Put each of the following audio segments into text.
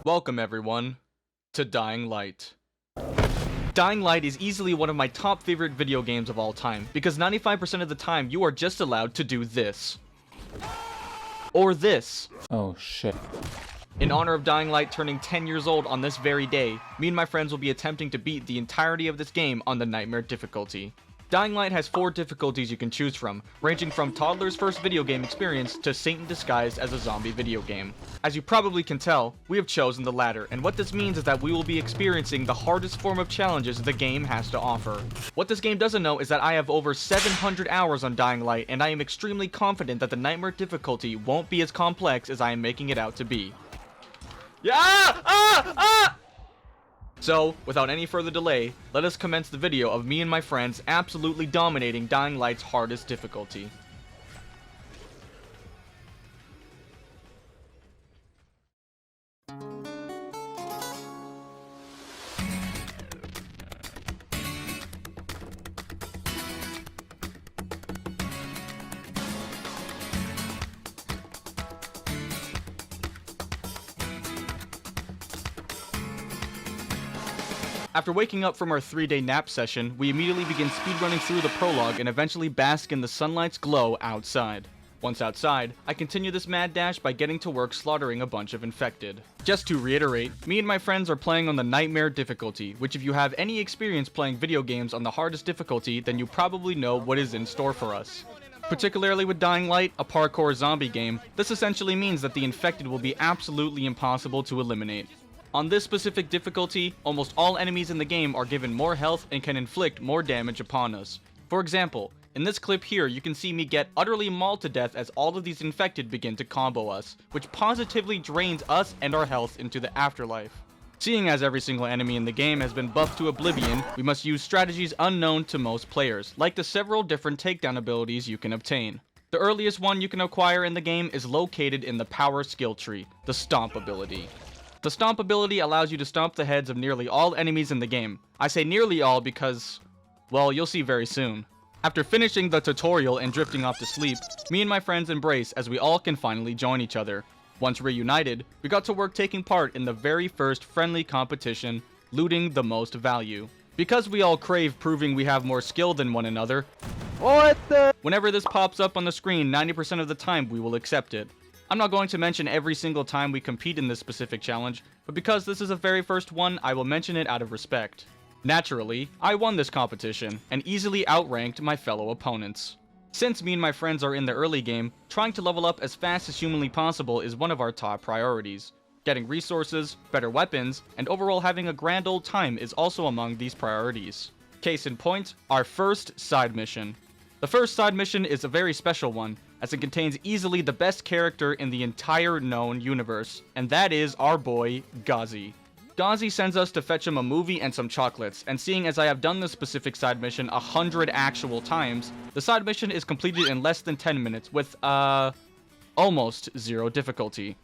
Welcome everyone to Dying Light. Dying Light is easily one of my top favorite video games of all time, because 95% of the time you are just allowed to do this. Or this. Oh shit. In honor of Dying Light turning 10 years old on this very day, me and my friends will be attempting to beat the entirety of this game on the Nightmare difficulty. Dying Light has 4 difficulties you can choose from, ranging from toddler's first video game experience to Satan disguised as a zombie video game. As you probably can tell, we have chosen the latter, and what this means is that we will be experiencing the hardest form of challenges the game has to offer. What this game doesn't know is that I have over 700 hours on Dying Light, and I am extremely confident that the Nightmare difficulty won't be as complex as I am making it out to be. So, without any further delay, let us commence the video of me and my friends absolutely dominating Dying Light's hardest difficulty. After waking up from our 3-day nap session, we immediately begin speedrunning through the prologue and eventually bask in the sunlight's glow outside. Once outside, I continue this mad dash by getting to work slaughtering a bunch of infected. Just to reiterate, me and my friends are playing on the Nightmare difficulty, which if you have any experience playing video games on the hardest difficulty, then you probably know what is in store for us. Particularly with Dying Light, a parkour zombie game, this essentially means that the infected will be absolutely impossible to eliminate. On this specific difficulty, almost all enemies in the game are given more health and can inflict more damage upon us. For example, in this clip here you can see me get utterly mauled to death as all of these infected begin to combo us, which positively drains us and our health into the afterlife. Seeing as every single enemy in the game has been buffed to oblivion, we must use strategies unknown to most players, like the several different takedown abilities you can obtain. The earliest one you can acquire in the game is located in the power skill tree, the Stomp ability. The Stomp ability allows you to stomp the heads of nearly all enemies in the game. I say nearly all because, well, you'll see very soon. After finishing the tutorial and drifting off to sleep, me and my friends embrace as we all can finally join each other. Once reunited, we got to work taking part in the very first friendly competition, looting the most value. Because we all crave proving we have more skill than one another, whenever this pops up on the screen, 90% of the time we will accept it. I'm not going to mention every single time we compete in this specific challenge, but because this is the very first one, I will mention it out of respect. Naturally, I won this competition, and easily outranked my fellow opponents. Since me and my friends are in the early game, trying to level up as fast as humanly possible is one of our top priorities. Getting resources, better weapons, and overall having a grand old time is also among these priorities. Case in point, our first side mission. The first side mission is a very special one, as it contains easily the best character in the entire known universe, and that is our boy, Ghazi. Ghazi sends us to fetch him a movie and some chocolates, and seeing as I have done this specific side mission 100 actual times, the side mission is completed in less than 10 minutes with, almost 0 difficulty.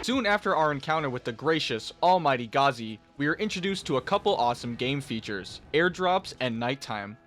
Soon after our encounter with the gracious, almighty Ghazi, we are introduced to a couple awesome game features, airdrops and nighttime.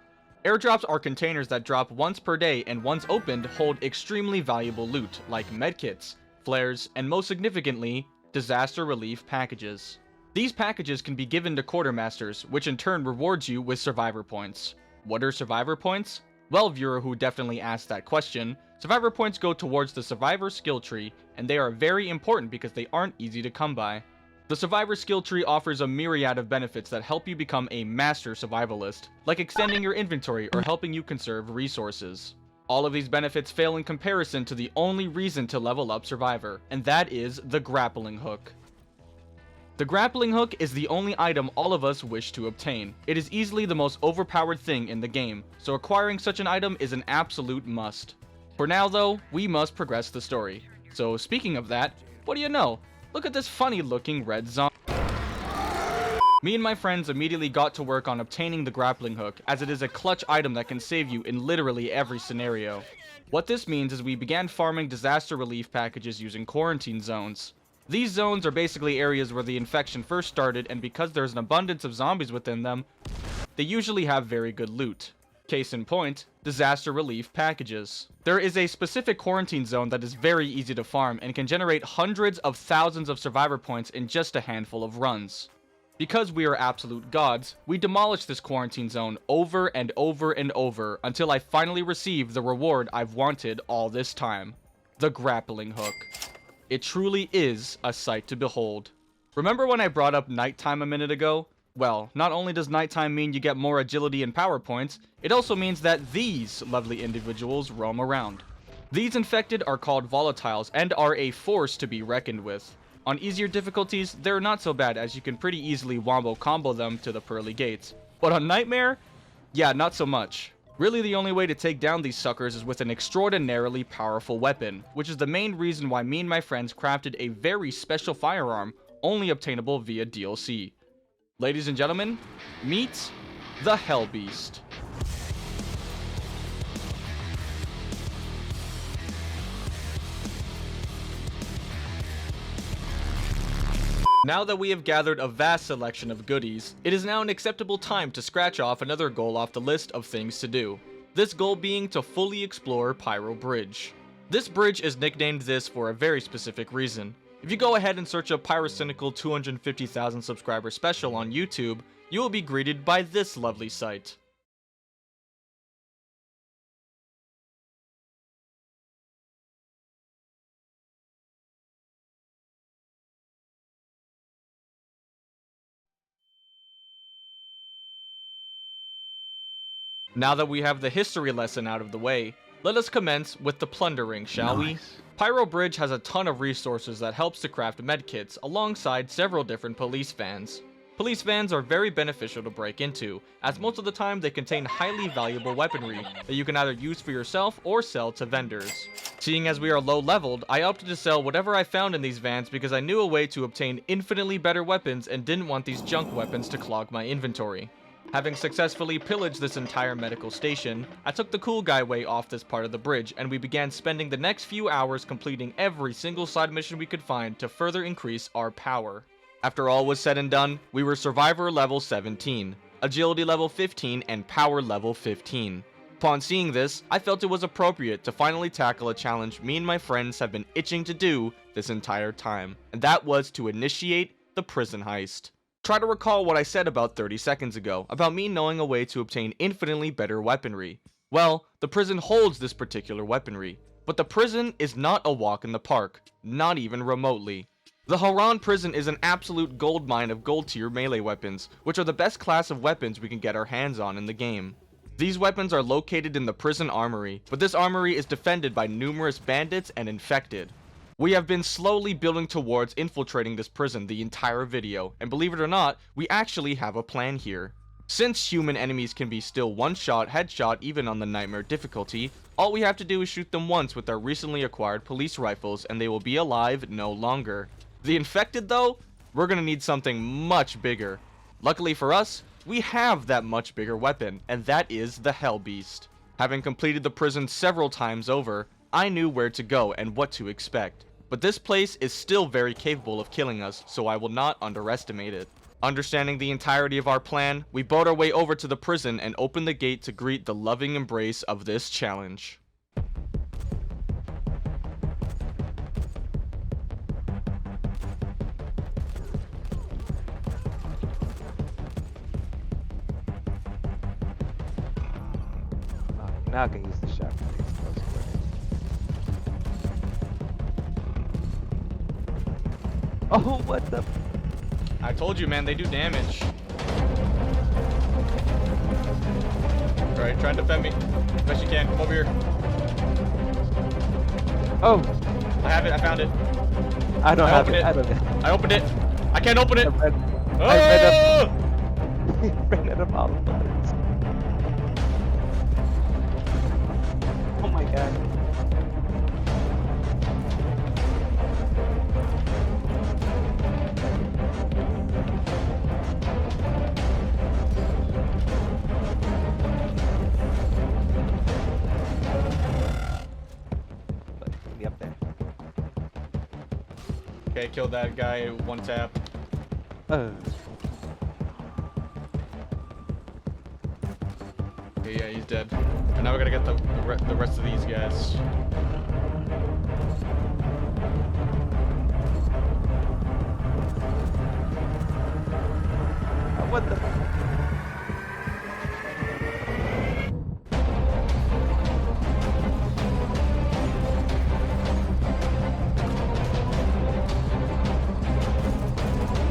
Airdrops are containers that drop once per day and once opened hold extremely valuable loot, like medkits, flares, and most significantly, disaster relief packages. These packages can be given to quartermasters, which in turn rewards you with survivor points. What are survivor points? Well, viewer who definitely asked that question, survivor points go towards the survivor skill tree, and they are very important because they aren't easy to come by. The survivor skill tree offers a myriad of benefits that help you become a master survivalist, like extending your inventory or helping you conserve resources. All of these benefits fail in comparison to the only reason to level up survivor, and that is the grappling hook. The grappling hook is the only item all of us wish to obtain. It is easily the most overpowered thing in the game, so acquiring such an item is an absolute must. For now though, we must progress the story. So speaking of that, what do you know? Look at this funny looking red zombie. Me and my friends immediately got to work on obtaining the grappling hook, as it is a clutch item that can save you in literally every scenario. What this means is we began farming disaster relief packages using quarantine zones. These zones are basically areas where the infection first started, and because there's an abundance of zombies within them, they usually have very good loot. Case in point, disaster relief packages. There is a specific quarantine zone that is very easy to farm and can generate hundreds of thousands of survivor points in just a handful of runs. Because we are absolute gods, we demolish this quarantine zone over and over and over until I finally receive the reward I've wanted all this time. The grappling hook. It truly is a sight to behold. Remember when I brought up nighttime a minute ago? Well, not only does nighttime mean you get more agility and power points, it also means that these lovely individuals roam around. These infected are called volatiles and are a force to be reckoned with. On easier difficulties, they're not so bad as you can pretty easily wombo combo them to the pearly gates. But on Nightmare? Yeah, not so much. Really the only way to take down these suckers is with an extraordinarily powerful weapon, which is the main reason why me and my friends crafted a very special firearm, only obtainable via DLC. Ladies and gentlemen, meet the Hellbeast. Now that we have gathered a vast selection of goodies, it is now an acceptable time to scratch off another goal off the list of things to do. This goal being to fully explore Pyro Bridge. This bridge is nicknamed this for a very specific reason. If you go ahead and search up Pyrocynical 250,000 subscriber special on YouTube, you will be greeted by this lovely sight. Now that we have the history lesson out of the way, let us commence with the plundering, shall we? Pyro Bridge has a ton of resources that helps to craft medkits alongside several different police vans. Police vans are very beneficial to break into, as most of the time they contain highly valuable weaponry that you can either use for yourself or sell to vendors. Seeing as we are low leveled, I opted to sell whatever I found in these vans because I knew a way to obtain infinitely better weapons and didn't want these junk weapons to clog my inventory. Having successfully pillaged this entire medical station, I took the cool guy way off this part of the bridge and we began spending the next few hours completing every single side mission we could find to further increase our power. After all was said and done, we were Survivor level 17, Agility level 15, and Power level 15. Upon seeing this, I felt it was appropriate to finally tackle a challenge me and my friends have been itching to do this entire time, and that was to initiate the prison heist. Try to recall what I said about 30 seconds ago, about me knowing a way to obtain infinitely better weaponry. Well, the prison holds this particular weaponry, but the prison is not a walk in the park, not even remotely. The Harran Prison is an absolute goldmine of gold tier melee weapons, which are the best class of weapons we can get our hands on in the game. These weapons are located in the prison armory, but this armory is defended by numerous bandits and infected. We have been slowly building towards infiltrating this prison the entire video, and believe it or not, we actually have a plan here. Since human enemies can be still one-shot, headshot even on the Nightmare difficulty, all we have to do is shoot them once with our recently acquired police rifles and they will be alive no longer. The infected though, we're gonna need something much bigger. Luckily for us, we have that much bigger weapon, and that is the Hellbeast. Having completed the prison several times over, I knew where to go and what to expect. But this place is still very capable of killing us, so I will not underestimate it. Understanding the entirety of our plan, we boat our way over to the prison and open the gate to greet the loving embrace of this challenge. Now I can use the shotgun. Oh, what the? I told you, man, they do damage. Alright, try and defend me. Best you can. Come over here. Oh! I have it. I found it. I don't have it. I opened it. I can't open it. I ran out of all the bullets. Oh my god. Up there. Okay, killed that guy. One tap. Oh. Yeah, Alright, he's dead. And now we gotta get the rest of these guys. What the?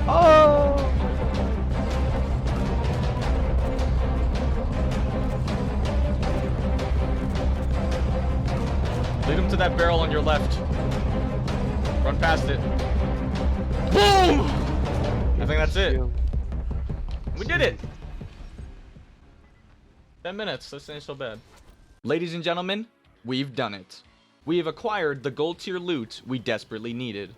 Oh! Lead him to that barrel on your left. Run past it. Boom! I think that's it. We did it! 10 minutes, this ain't so bad. Ladies and gentlemen, we've done it. We have acquired the gold tier loot we desperately needed.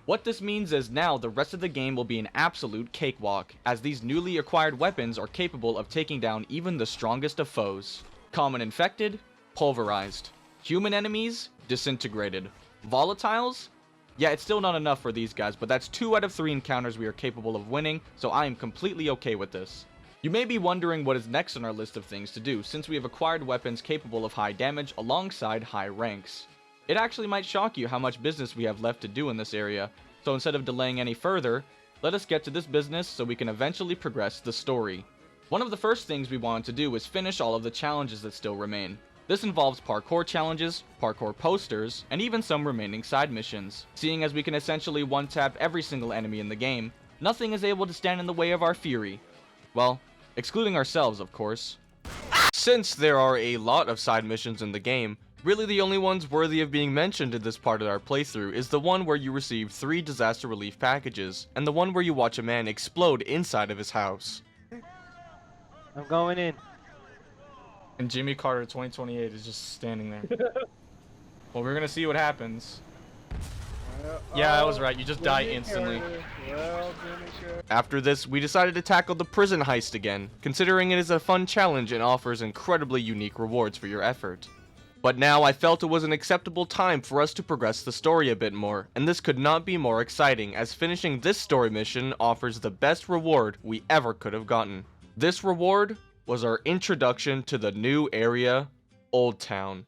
What this means is now the rest of the game will be an absolute cakewalk, as these newly acquired weapons are capable of taking down even the strongest of foes. Common infected, pulverized. Human enemies, disintegrated. Volatiles? Yeah, it's still not enough for these guys, but that's 2 out of 3 encounters we are capable of winning, so I am completely okay with this. You may be wondering what is next on our list of things to do, since we have acquired weapons capable of high damage alongside high ranks. It actually might shock you how much business we have left to do in this area, so instead of delaying any further, let us get to this business so we can eventually progress the story. One of the first things we wanted to do is finish all of the challenges that still remain. This involves parkour challenges, parkour posters, and even some remaining side missions. Seeing as we can essentially one-tap every single enemy in the game, nothing is able to stand in the way of our fury. Well, excluding ourselves, of course. Since there are a lot of side missions in the game, really the only ones worthy of being mentioned in this part of our playthrough is the one where you receive 3 disaster relief packages, and the one where you watch a man explode inside of his house. I'm going in. And Jimmy Carter 2028 is just standing there. Well, we're gonna see what happens. Yeah, I was right. You just die instantly. After this, we decided to tackle the prison heist again, considering it is a fun challenge and offers incredibly unique rewards for your effort. But now I felt it was an acceptable time for us to progress the story a bit more, and this could not be more exciting, as finishing this story mission offers the best reward we ever could have gotten. This reward was our introduction to the new area, Old Town.